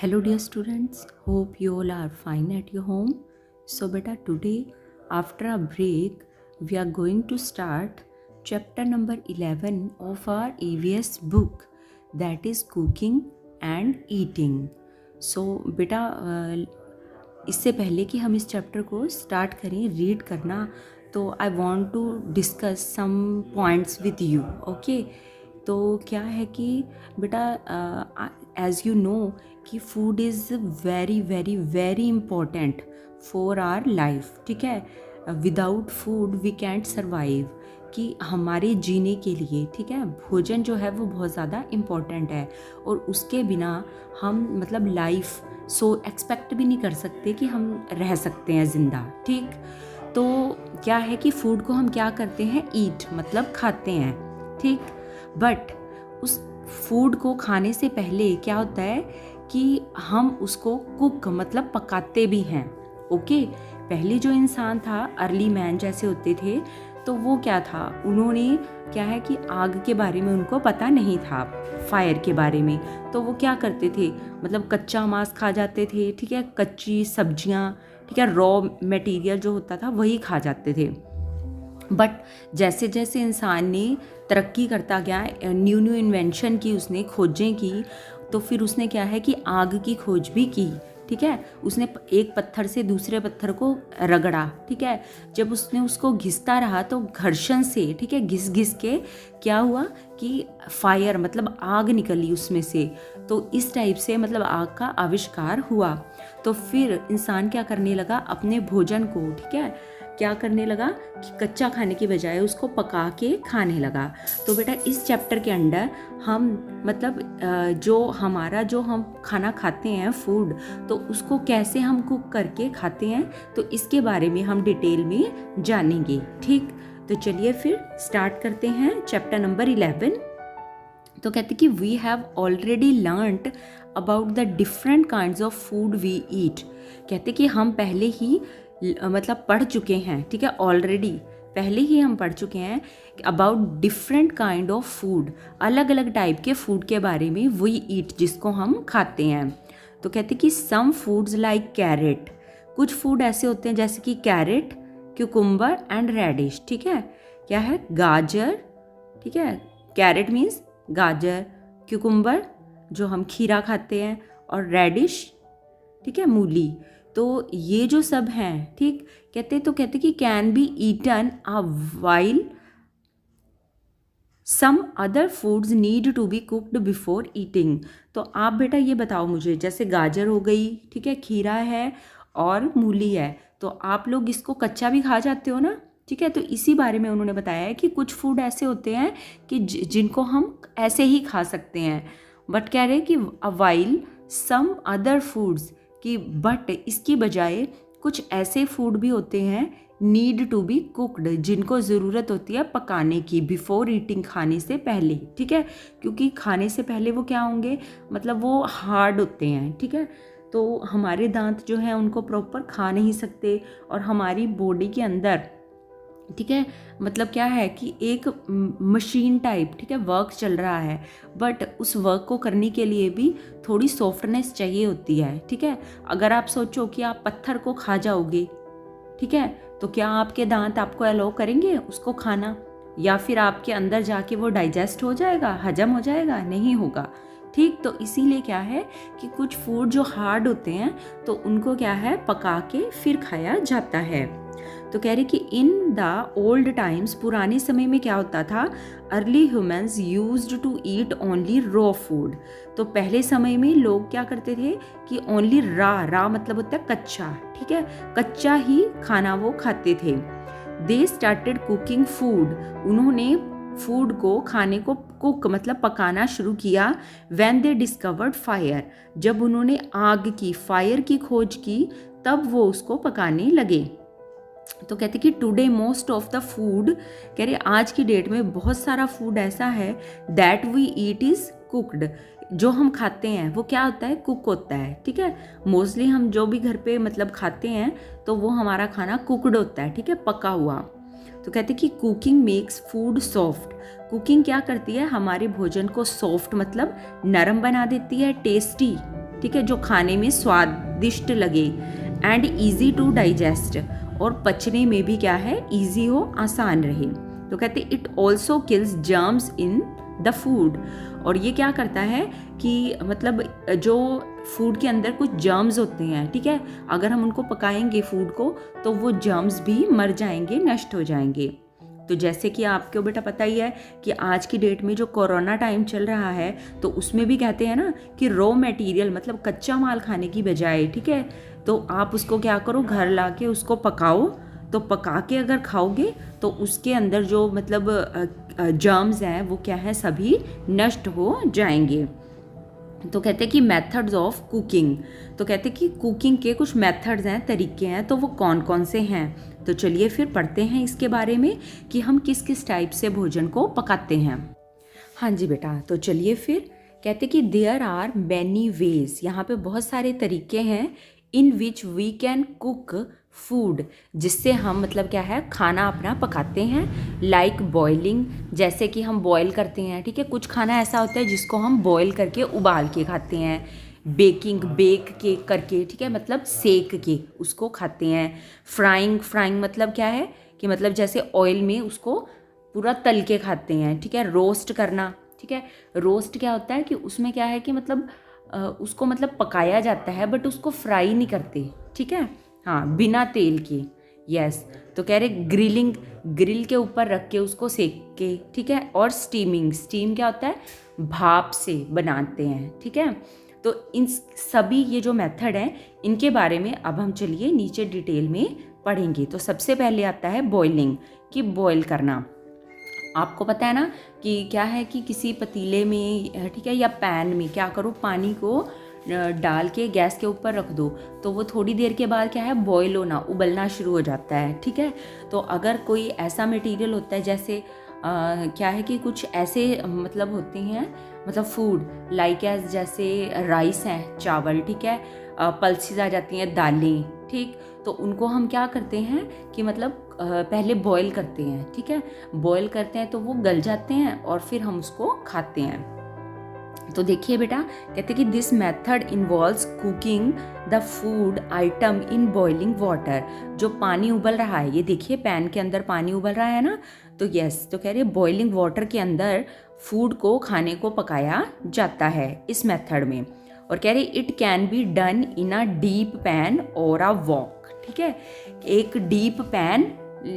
Hello, dear students. Hope you all are fine at your home. So, beta, today, after a break, we are going to start chapter number 11 of our EVS book, that is cooking and eating. So, beta, इससे पहले कि हम इस chapter को start करें read करना, तो I want to discuss some points with you. Okay, तो क्या है कि बेटा, एज यू नो कि food is very very very important for our life. ठीक है, without food we can't survive, कि हमारे जीने के लिए, ठीक है, भोजन जो है वो बहुत ज़्यादा इम्पॉर्टेंट है. और उसके बिना हम मतलब लाइफ एक्सपेक्ट भी नहीं कर सकते कि हम रह सकते हैं ज़िंदा. ठीक, तो क्या है कि फूड को हम क्या करते हैं, ईट मतलब खाते हैं. ठीक, बट उस फूड को खाने से पहले क्या होता है कि हम उसको कुक मतलब पकाते भी हैं. ओके, पहले जो इंसान था, अर्ली मैन जैसे होते थे, तो वो क्या था, उन्होंने क्या है कि आग के बारे में उनको पता नहीं था, फायर के बारे में. तो वो क्या करते थे, मतलब कच्चा मांस खा जाते थे. ठीक है, कच्ची सब्जियां, ठीक है, रॉ मटेरियल जो होता था वही खा जाते थे. बट जैसे जैसे इंसान ने तरक्की करता गया, न्यू न्यू इन्वेंशन की, उसने खोजें की, तो फिर उसने क्या है कि आग की खोज भी की. ठीक है, उसने एक पत्थर से दूसरे पत्थर को रगड़ा. ठीक है, जब उसने उसको घिसता रहा तो घर्षण से, ठीक है, घिस घिस के क्या हुआ कि फायर मतलब आग निकली उसमें से. तो इस टाइप से मतलब आग का आविष्कार हुआ. तो फिर इंसान क्या करने लगा, अपने भोजन को, ठीक है, क्या करने लगा कि कच्चा खाने की बजाय उसको पका के खाने लगा. तो बेटा, इस चैप्टर के अंदर हम मतलब जो हम खाना खाते हैं, फूड, तो उसको कैसे हम कुक करके खाते हैं, तो इसके बारे में हम डिटेल में जानेंगे. ठीक, तो चलिए फिर स्टार्ट करते हैं चैप्टर नंबर 11. तो कहते कि we have already learned about the different kinds of food we eat. कहते कि हम पहले ही मतलब पढ़ चुके हैं. ठीक है, ऑलरेडी पहले ही हम पढ़ चुके हैं about different kind of food, अलग अलग टाइप के फूड के बारे में, वी ईट जिसको हम खाते हैं. तो कहते कि सम फूड्स लाइक कैरेट, कुछ फूड ऐसे होते हैं जैसे कि कैरेट, क्यूकुम्बर एंड रेडिश. ठीक है, क्या है, गाजर. ठीक है, कैरेट मीन्स गाजर, क्यूकुम्बर जो हम खीरा खाते हैं, और रेडिश, ठीक है, मूली. तो ये जो सब हैं, ठीक, कहते कि can be eaten a while some other foods need to be cooked before eating. तो आप बेटा ये बताओ मुझे, जैसे गाजर हो गई, ठीक है, खीरा है और मूली है, तो आप लोग इसको कच्चा भी खा जाते हो ना. ठीक है, तो इसी बारे में उन्होंने बताया है कि कुछ फूड ऐसे होते हैं कि जिनको हम ऐसे ही खा सकते हैं. बट कह रहे कि वाइल सम अदर फूड्स, कि बट इसकी बजाय कुछ ऐसे फूड भी होते हैं नीड टू बी कुक्ड, जिनको ज़रूरत होती है पकाने की, बिफोर ईटिंग, खाने से पहले. ठीक है, क्योंकि खाने से पहले वो क्या होंगे, मतलब वो हार्ड होते हैं. ठीक है, तो हमारे दांत जो हैं उनको प्रॉपर खा नहीं सकते, और हमारी बॉडी के अंदर, ठीक है, मतलब क्या है कि एक मशीन टाइप, ठीक है, वर्क चल रहा है, बट उस वर्क को करने के लिए भी थोड़ी सॉफ्टनेस चाहिए होती है. ठीक है, अगर आप सोचो कि आप पत्थर को खा जाओगे, ठीक है, तो क्या आपके दांत आपको अलाउ करेंगे उसको खाना, या फिर आपके अंदर जाके वो डाइजेस्ट हो जाएगा, हजम हो जाएगा? नहीं होगा. ठीक, तो इसीलिए क्या है कि कुछ फूड जो हार्ड होते हैं तो उनको क्या है, पका के फिर खाया जाता है. तो कह रहे कि इन द ओल्ड टाइम्स, पुराने समय में क्या होता था, early humans used to eat only raw food. तो पहले समय में लोग क्या करते थे कि ओनली रा मतलब होता है कच्चा. ठीक है, कच्चा ही खाना वो खाते थे. दे स्टार्टेड कुकिंग फूड, उन्होंने फूड को, खाने को कुक मतलब पकाना शुरू किया. व्हेन दे डिस्कवर्ड फायर, जब उन्होंने आग की, फायर की खोज की, तब वो उसको पकाने लगे. तो कहते कि today most of the food, कह रहे आज की डेट में बहुत सारा फूड ऐसा है that we eat is cooked, जो हम खाते हैं वो क्या होता है, कुक होता है. ठीक है, मोस्टली हम जो भी घर पे मतलब खाते हैं तो वो हमारा खाना कुकड होता है. ठीक है, पका हुआ. तो कहते कि cooking makes food soft, cooking क्या करती है, हमारे भोजन को सॉफ्ट मतलब नरम बना देती है, टेस्टी, ठीक है, जो खाने में स्वादिष्ट लगे, एंड ईजी टू डाइजेस्ट, और पचने में भी क्या है, ईजी हो, आसान रहे। तो कहते it also kills germs in the food, और ये क्या करता है कि मतलब जो फूड के अंदर कुछ जर्म्स होते हैं, ठीक है, अगर हम उनको पकाएंगे फूड को तो वो जर्म्स भी मर जाएंगे, नष्ट हो जाएंगे। तो जैसे कि आपको बेटा पता ही है कि आज की डेट में जो कोरोना टाइम चल रहा है, तो उसमें भी कहते हैं ना कि रॉ मटेरियल मतलब कच्चा माल खाने की बजाय, ठीक है, तो आप उसको क्या करो, घर ला के उसको पकाओ। तो पका के अगर खाओगे तो उसके अंदर जो मतलब जर्म्स हैं वो क्या है, सभी नष्ट हो जाएंगे। तो कहते हैं कि मेथड्स ऑफ कुकिंग, तो कहते हैं कि कुकिंग के कुछ मेथड्स हैं, तरीके हैं, तो वो कौन कौन से हैं। तो चलिए फिर पढ़ते हैं इसके बारे में कि हम किस किस टाइप से भोजन को पकाते हैं। हाँ जी बेटा, तो चलिए फिर कहते कि देयर आर मैनी वेज, यहाँ पे बहुत सारे तरीके हैं, in which we can cook food, जिससे हम मतलब क्या है, खाना अपना पकाते हैं। लाइक बॉइलिंग, जैसे कि हम बॉयल करते हैं, ठीक है, कुछ खाना ऐसा होता है जिसको हम बॉयल करके उबाल के खाते हैं। बेकिंग, बेक के करके, ठीक है, मतलब सेक के उसको खाते हैं। फ्राइंग, फ्राइंग मतलब क्या है कि मतलब जैसे ऑयल में उसको पूरा तल के खाते हैं, ठीक है। रोस्ट करना, ठीक है, रोस्ट क्या होता है कि उसमें क्या है कि मतलब उसको मतलब पकाया जाता है बट उसको फ्राई नहीं करते, ठीक है, हाँ, बिना तेल के। यस, तो कह रहे ग्रिलिंग, ग्रिल के ऊपर रख के उसको सेक के, ठीक है। और स्टीमिंग, स्टीम क्या होता है, भाप से बनाते हैं, ठीक है। तो इन सभी ये जो मेथड हैं इनके बारे में अब हम चलिए नीचे डिटेल में पढ़ेंगे। तो सबसे पहले आता है बॉइलिंग, कि बॉयल करना। आपको पता है ना कि क्या है कि किसी पतीले में, ठीक है, या पैन में क्या करो, पानी को डाल के गैस के ऊपर रख दो, तो वो थोड़ी देर के बाद क्या है, बॉयल होना, उबलना शुरू हो जाता है, ठीक है। तो अगर कोई ऐसा मटेरियल होता है जैसे क्या है कि कुछ ऐसे मतलब होते हैं, मतलब फूड लाइक एज जैसे राइस हैं, चावल, ठीक है, पल्सेस आ जाती हैं, दालें, ठीक, तो उनको हम क्या करते हैं कि मतलब पहले बॉईल करते हैं, ठीक है, बॉईल करते हैं तो वो गल जाते हैं और फिर हम उसको खाते हैं। तो देखिए बेटा, कहते हैं कि this method involves cooking the food item in boiling water. जो पानी उबल रहा है, ये देखिए पैन के अंदर पानी उबल रहा है ना, तो यस, तो कह रहे हैं बॉइलिंग वाटर के अंदर फूड को, खाने को पकाया जाता है इस मेथड में। और कह रहे it can be done in a deep pan और अ वॉक, ठीक है, एक डीप पैन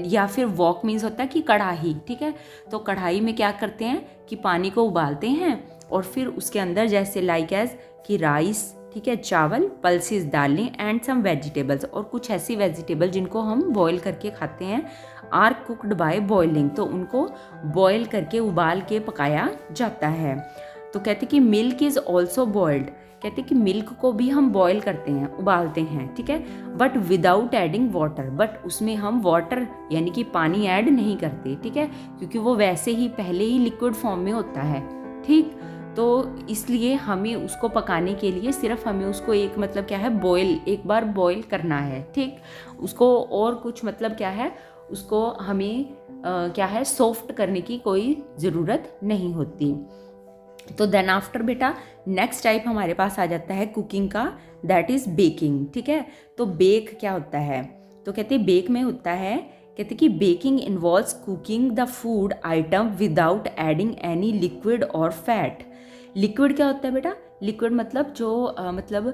या फिर वॉक मीन्स होता है कि कढ़ाई, ठीक है। तो कढ़ाई में क्या करते हैं कि पानी को उबालते हैं और फिर उसके अंदर जैसे लाइक एज कि राइस, ठीक है, चावल, पल्सेस, दालें एंड सम वेजिटेबल्स, और कुछ ऐसी वेजिटेबल जिनको हम बॉईल करके खाते हैं, आर कुकड बाय बॉइलिंग, तो उनको बॉईल करके, उबाल के पकाया जाता है। तो कहते कि मिल्क इज़ ऑल्सो बॉइल्ड, कहते कि मिल्क को भी हम बॉईल करते हैं, उबालते हैं, ठीक है, but without adding water, but उसमें हम वाटर यानी कि पानी ऐड नहीं करते, ठीक है, क्योंकि वो वैसे ही पहले ही लिक्विड फॉर्म में होता है, ठीक। तो इसलिए हमें उसको पकाने के लिए सिर्फ हमें उसको एक मतलब क्या है, बॉईल, एक बार बॉईल करना है, ठीक, उसको और कुछ मतलब क्या है, उसको हमें क्या है, सॉफ्ट करने की कोई ज़रूरत नहीं होती। तो देन आफ्टर बेटा नेक्स्ट टाइप हमारे पास आ जाता है कुकिंग का, दैट इज़ बेकिंग, ठीक है। तो बेक क्या होता है, तो कहते हैं बेक में होता है, कहते कि baking involves cooking the food item without adding any liquid और फैट। लिक्विड क्या होता है बेटा, लिक्विड मतलब जो मतलब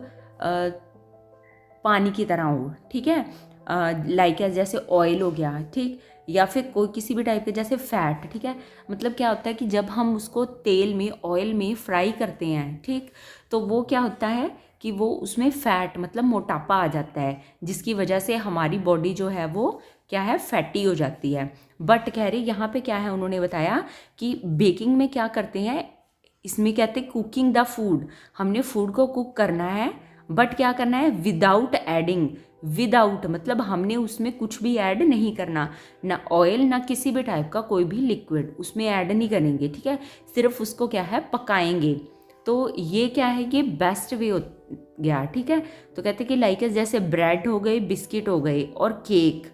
पानी की तरह हो, ठीक है, लाइक जैसे ऑयल हो गया, ठीक, या फिर कोई किसी भी टाइप के जैसे फैट, ठीक है, मतलब क्या होता है कि जब हम उसको तेल में, ऑयल में फ्राई करते हैं, ठीक, तो वो क्या होता है कि वो उसमें फैट मतलब मोटापा आ जाता है, जिसकी वजह से हमारी बॉडी जो है वो क्या है, फैटी हो जाती है। बट कह रहे यहाँ पे क्या है, उन्होंने बताया कि बेकिंग में क्या करते हैं, इसमें कहते हैं कुकिंग द फूड, हमने फूड को कुक करना है, बट क्या करना है, विदाउट एडिंग, विदाउट मतलब हमने उसमें कुछ भी ऐड नहीं करना, ना ऑयल ना किसी भी टाइप का कोई भी लिक्विड उसमें ऐड नहीं करेंगे, ठीक है, सिर्फ उसको क्या है, पकाएंगे। तो ये क्या है, ये बेस्ट वे हो गया, ठीक है। तो कहते हैं कि लाइक जैसे ब्रेड हो गए, बिस्किट हो गए और cake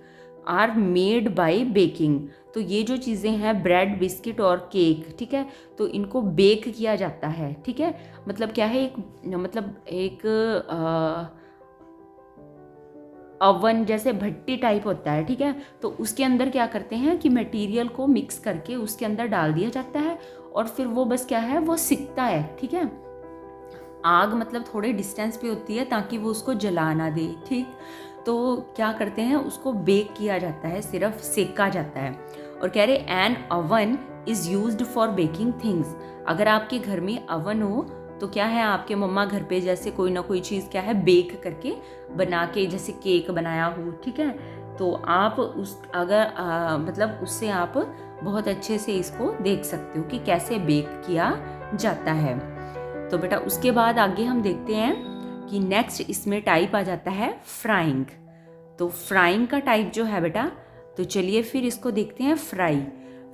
are made by baking, तो ये जो चीज़ें हैं ब्रेड, बिस्किट और केक, ठीक है, तो इनको बेक किया जाता है, ठीक है। मतलब क्या है, एक ओवन जैसे भट्टी टाइप होता है, ठीक है। तो उसके अंदर क्या करते हैं कि मटेरियल को मिक्स करके उसके अंदर डाल दिया जाता है और फिर वो बस क्या है, वो सिकता है, ठीक है। आग मतलब थोड़े डिस्टेंस पे होती है ताकि वो उसको जला ना दे, ठीक। तो क्या करते हैं, उसको बेक किया जाता है, सिर्फ सेका जाता है। और कह रहे an oven is used for baking things. अगर आपके घर में अवन हो तो क्या है, आपके मम्मा घर पे जैसे कोई ना कोई चीज़ क्या है बेक करके बना के, जैसे केक बनाया हो, ठीक है, तो आप मतलब उससे आप बहुत अच्छे से इसको देख सकते हो कि कैसे बेक किया जाता है। तो बेटा उसके बाद आगे हम देखते हैं कि नेक्स्ट इसमें टाइप आ जाता है फ्राइंग। तो फ्राइंग का टाइप जो है बेटा, तो चलिए फिर इसको देखते हैं।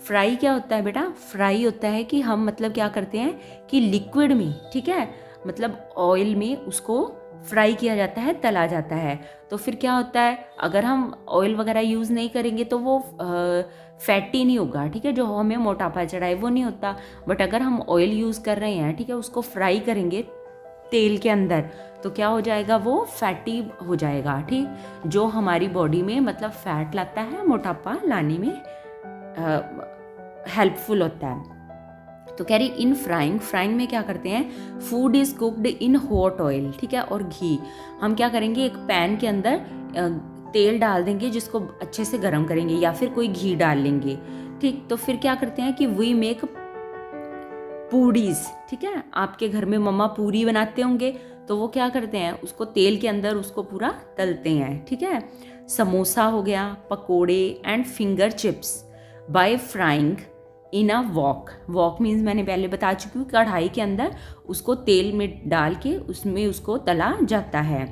फ्राई क्या होता है बेटा? फ्राई होता है कि हम मतलब क्या करते हैं कि लिक्विड में, ठीक है, मतलब ऑयल में उसको फ्राई किया जाता है, तला जाता है। तो फिर क्या होता है, अगर हम ऑयल वगैरह यूज़ नहीं करेंगे तो वो फैटी नहीं होगा, ठीक है, जो हमें मोटापा चढ़ाए वो नहीं होता। बट अगर हम ऑयल यूज़ कर रहे हैं, ठीक है, उसको फ्राई करेंगे तेल के अंदर, तो क्या हो जाएगा, वो फैटी हो जाएगा, ठीक, जो हमारी बॉडी में मतलब फैट लाता है, मोटापा लाने में हेल्पफुल होता है। तो कह रही इन फ्राइंग में क्या करते हैं, food is cooked in hot oil, ठीक है, और घी। हम क्या करेंगे, एक पैन के अंदर तेल डाल देंगे जिसको अच्छे से गर्म करेंगे, या फिर कोई घी डाल लेंगे, ठीक। तो फिर क्या करते हैं कि वी मेक पूड़ीज, ठीक है, आपके घर में मम्मा पूरी बनाते होंगे, तो वो क्या करते हैं, उसको तेल के अंदर उसको पूरा तलते हैं, ठीक है। समोसा हो गया, पकोड़े and finger chips by frying in a wok means मैंने पहले बता चुकी हूँ, कढ़ाई के अंदर उसको तेल में डाल के उसमें उसको तला जाता है।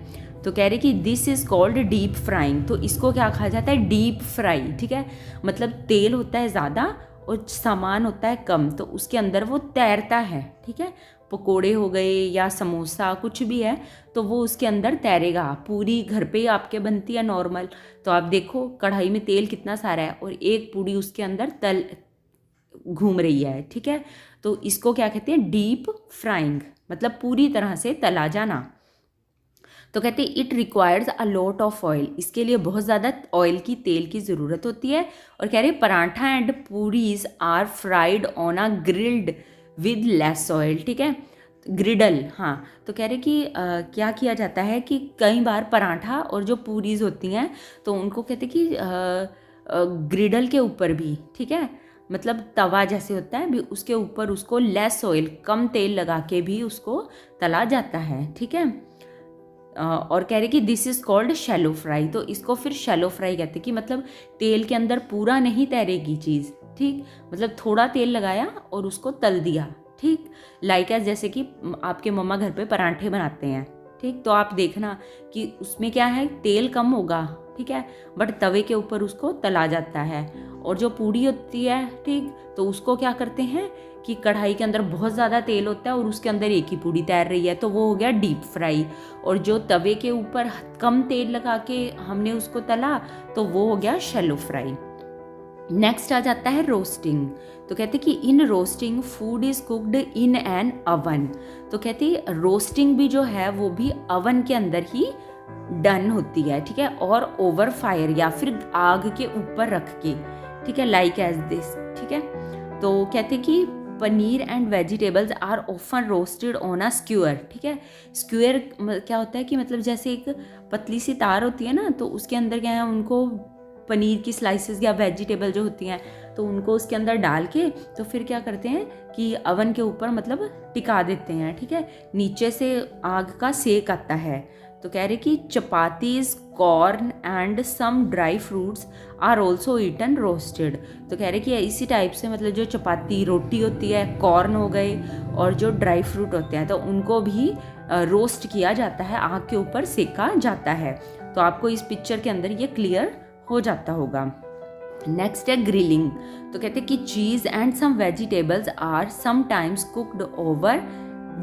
तो कह रहे कि this is called deep frying. तो इसको क्या कहा जाता है, डीप फ्राई, ठीक है, मतलब तेल होता है ज़्यादा और सामान होता है कम, तो उसके अंदर वो तैरता है, ठीक है। पकोड़े हो गए या समोसा कुछ भी है तो वो उसके अंदर तैरेगा। पूरी घर पे ही आपके बनती है नॉर्मल, तो आप देखो कढ़ाई में तेल कितना सारा है और एक पूड़ी उसके अंदर तल घूम रही है, ठीक है। तो इसको क्या कहते हैं, डीप फ्राइंग, मतलब पूरी तरह से तला जाना। तो कहते हैं it requires a lot of oil, इसके लिए बहुत ज़्यादा ऑयल की, तेल की ज़रूरत होती है। और कह रहे paratha and puris are fried on a grilled with less oil, ठीक है, ग्रिडल, हाँ। तो कह रहे कि क्या किया जाता है कि कई बार पराठा और जो पूरीज होती हैं तो उनको कहते हैं कि ग्रिडल के ऊपर भी, ठीक है, मतलब तवा जैसे होता है भी, उसके ऊपर उसको लेस ऑयल, कम तेल लगा के भी उसको तला जाता है, ठीक है। और कह रहे कि this is called shallow fry. तो इसको फिर शैलो फ्राई कहते हैं कि मतलब तेल के अंदर पूरा नहीं तैरेगी चीज़, ठीक, मतलब थोड़ा तेल लगाया और उसको तल दिया, ठीक। लाइक एज जैसे कि आपके मम्मा घर पे पराठे बनाते हैं, ठीक, तो आप देखना कि उसमें क्या है, तेल कम होगा, ठीक है, बट तवे के ऊपर उसको तला जाता है। और जो पूड़ी होती है, ठीक, तो उसको क्या करते हैं कि कढ़ाई के अंदर बहुत ज़्यादा तेल होता है और उसके अंदर एक ही पूड़ी तैर रही है, तो वो हो गया डीप फ्राई। और जो तवे के ऊपर कम तेल लगा के हमने उसको तला, तो वो हो गया शैलो फ्राई। नेक्स्ट आ जाता है रोस्टिंग। तो कहते कि in roasting food is cooked in an oven. तो कहते रोस्टिंग भी जो है वो भी अवन के अंदर ही डन होती है, ठीक है, और ओवर फायर या फिर आग के ऊपर रख के, ठीक है, लाइक एज दिस, ठीक है। तो कहते कि paneer and vegetables are often roasted on a skewer, ठीक है। स्क्यूअर क्या होता है कि मतलब जैसे एक पतली सी तार होती है ना, तो उसके अंदर क्या है, उनको पनीर की स्लाइसेस या वेजिटेबल जो होती हैं तो उनको उसके अंदर डाल के तो फिर क्या करते हैं कि अवन के ऊपर मतलब टिका देते हैं, ठीक है, नीचे से आग का सेक आता है। तो कह रहे कि chapatis, corn and some dry fruits are also eaten roasted. तो कह रहे कि इसी टाइप से मतलब जो चपाती रोटी होती है, कॉर्न हो गए और जो ड्राई फ्रूट होते हैं तो उनको भी रोस्ट किया जाता है, आग के ऊपर सेका जाता है। तो आपको इस पिक्चर के अंदर ये क्लियर हो जाता होगा। नेक्स्ट है ग्रिलिंग। तो कहते हैं कि cheese and some vegetables are sometimes cooked over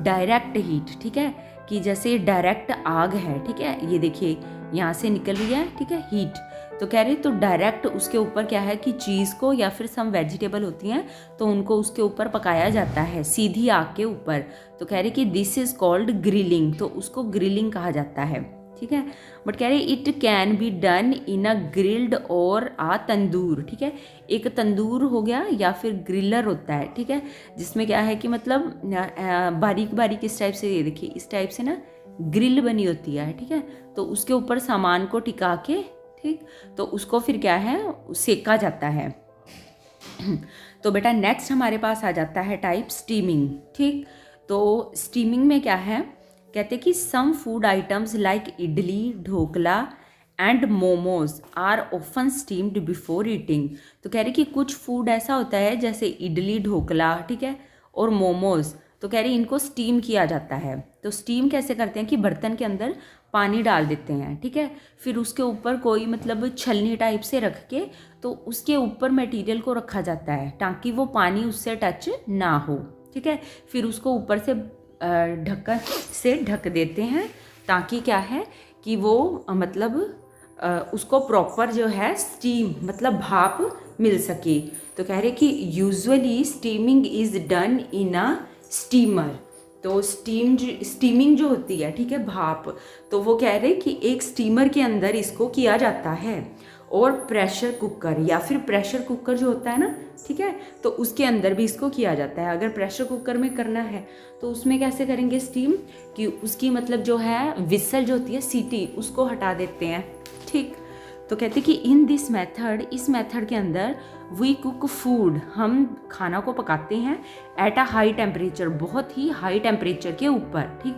direct heat, ठीक है। कि जैसे डायरेक्ट आग है, ठीक है, ये देखिए यहाँ से निकल रही है, ठीक है, हीट। तो कह रही तो डायरेक्ट उसके ऊपर क्या है कि चीज़ को या फिर सम वेजिटेबल होती हैं तो उनको उसके ऊपर पकाया जाता है सीधी आग के ऊपर। तो कह रही कि दिस इज़ कॉल्ड ग्रिलिंग, तो उसको ग्रिलिंग कहा जाता है, ठीक है। बट कह रही it can be done in a grilled और आ तंदूर, ठीक है। एक तंदूर हो गया या फिर ग्रिलर होता है, ठीक है, जिसमें क्या है कि मतलब बारीक बारीक इस टाइप से, ये देखिए इस टाइप से ना ग्रिल बनी होती है, ठीक है। तो उसके ऊपर सामान को टिका के, ठीक, तो उसको फिर क्या है सेका जाता है। तो बेटा नेक्स्ट हमारे पास आ जाता है टाइप स्टीमिंग, ठीक। तो स्टीमिंग में क्या है, कहते कि some food items like idli, dhokla and momos are often steamed before eating. तो कह रहे कि कुछ फूड ऐसा होता है जैसे इडली, ढोकला, ठीक है, और मोमोज, तो कह रहे इनको स्टीम किया जाता है। तो स्टीम कैसे करते हैं कि बर्तन के अंदर पानी डाल देते हैं, ठीक है, फिर उसके ऊपर कोई मतलब छलनी टाइप से रख के तो उसके ऊपर मटेरियल को रखा जाता है ताकि वो पानी उससे टच ना हो, ठीक है। फिर उसको ऊपर से ढक्कन से ढक देते हैं ताकि क्या है कि वो मतलब उसको प्रॉपर जो है स्टीम मतलब भाप मिल सके। तो कह रहे कि usually steaming is done in a steamer. तो स्टीमिंग जो होती है, ठीक है, भाप, तो वो कह रहे कि एक स्टीमर के अंदर इसको किया जाता है, और प्रेशर कुकर या फिर प्रेशर कुकर जो होता है ना, ठीक है, तो उसके अंदर भी इसको किया जाता है। अगर प्रेशर कुकर में करना है तो उसमें कैसे करेंगे स्टीम कि उसकी मतलब जो है विसल जो होती है सीटी उसको हटा देते हैं, ठीक। तो कहते कि इन दिस मेथड, इस मेथड के अंदर वी कुक फूड, हम खाना को पकाते हैं एट अ हाई टेम्परेचर, बहुत ही हाई टेम्परेचर के ऊपर, ठीक,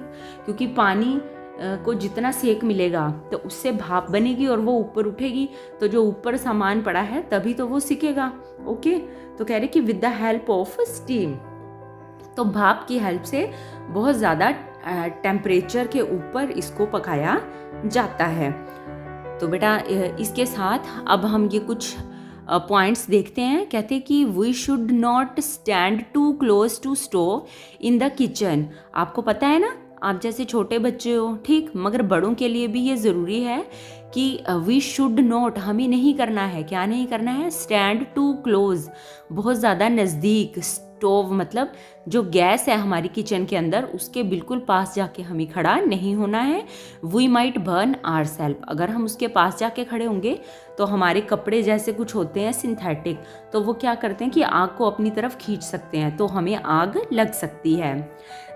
क्योंकि पानी को जितना सेक मिलेगा तो उससे भाप बनेगी और वो ऊपर उठेगी, तो जो ऊपर सामान पड़ा है तभी तो वो सिकेगा, ओके। तो कह रहे कि with the help of steam, तो भाप की हेल्प से बहुत ज़्यादा टेम्परेचर के ऊपर इसको पकाया जाता है। तो बेटा इसके साथ अब हम ये कुछ पॉइंट्स देखते हैं। कहते कि we should not stand too close to stove in the kitchen. आपको पता है ना, आप जैसे छोटे बच्चे हो, ठीक, मगर बड़ों के लिए भी ये ज़रूरी है कि वी शुड नॉट, हमें नहीं करना है, क्या नहीं करना है, स्टैंड टू क्लोज, बहुत ज़्यादा नज़दीक, स्टोव मतलब जो गैस है हमारी किचन के अंदर उसके बिल्कुल पास जाके हमें खड़ा नहीं होना है। We might burn our self, अगर हम उसके पास जाके खड़े होंगे तो हमारे कपड़े जैसे कुछ होते हैं सिंथेटिक, तो वो क्या करते हैं कि आग को अपनी तरफ खींच सकते हैं, तो हमें आग लग सकती है।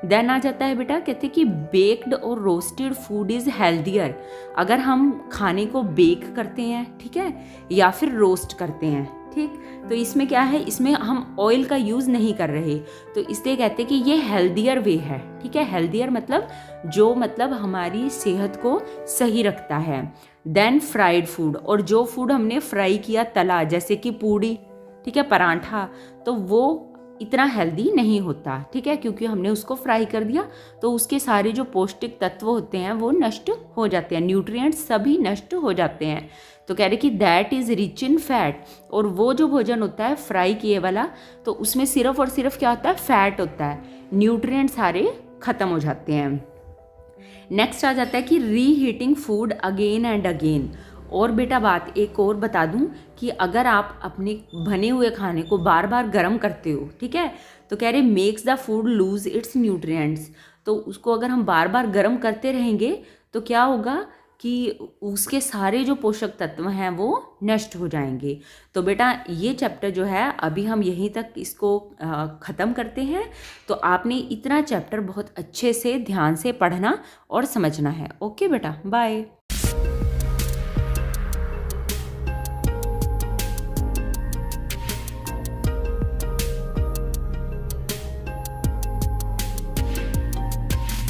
देन आ जाता है बेटा, कहते हैं कि बेक्ड और रोस्टेड फूड इज़ हेल्दियर। अगर हम खाने को बेक करते हैं, ठीक है, या फिर रोस्ट करते हैं, ठीक, तो इसमें क्या है, इसमें हम ऑयल का यूज़ नहीं कर रहे, तो इसलिए कहते हैं कि ये हेल्दियर वे है, ठीक है। हेल्दियर मतलब जो मतलब हमारी सेहत को सही रखता है। देन फ्राइड फूड, और जो फूड हमने फ्राई किया, तला, जैसे कि पूड़ी, ठीक है, पराठा, तो वो इतना हेल्दी नहीं होता, ठीक है, क्योंकि हमने उसको फ्राई कर दिया तो उसके सारे जो पौष्टिक तत्व होते हैं वो नष्ट हो जाते हैं, न्यूट्रिएंट्स सभी नष्ट हो जाते हैं। तो कह रहे कि that is rich in fat, और वो जो भोजन होता है फ्राई किए वाला, तो उसमें सिर्फ और सिर्फ क्या होता है, फैट होता है, न्यूट्रिएंट सारे खत्म हो जाते हैं। नेक्स्ट आ जाता है कि reheating food again and again. और बेटा बात एक और बता दूं कि अगर आप अपने बने हुए खाने को बार बार गर्म करते हो, ठीक है, तो कह रहे makes the food lose its nutrients, तो उसको अगर हम बार बार गर्म करते रहेंगे तो क्या होगा कि उसके सारे जो पोषक तत्व हैं वो नष्ट हो जाएंगे। तो बेटा ये चैप्टर जो है अभी हम यहीं तक इसको ख़त्म करते हैं। तो आपने इतना चैप्टर बहुत अच्छे से ध्यान से पढ़ना और समझना है। ओके बेटा, बाय।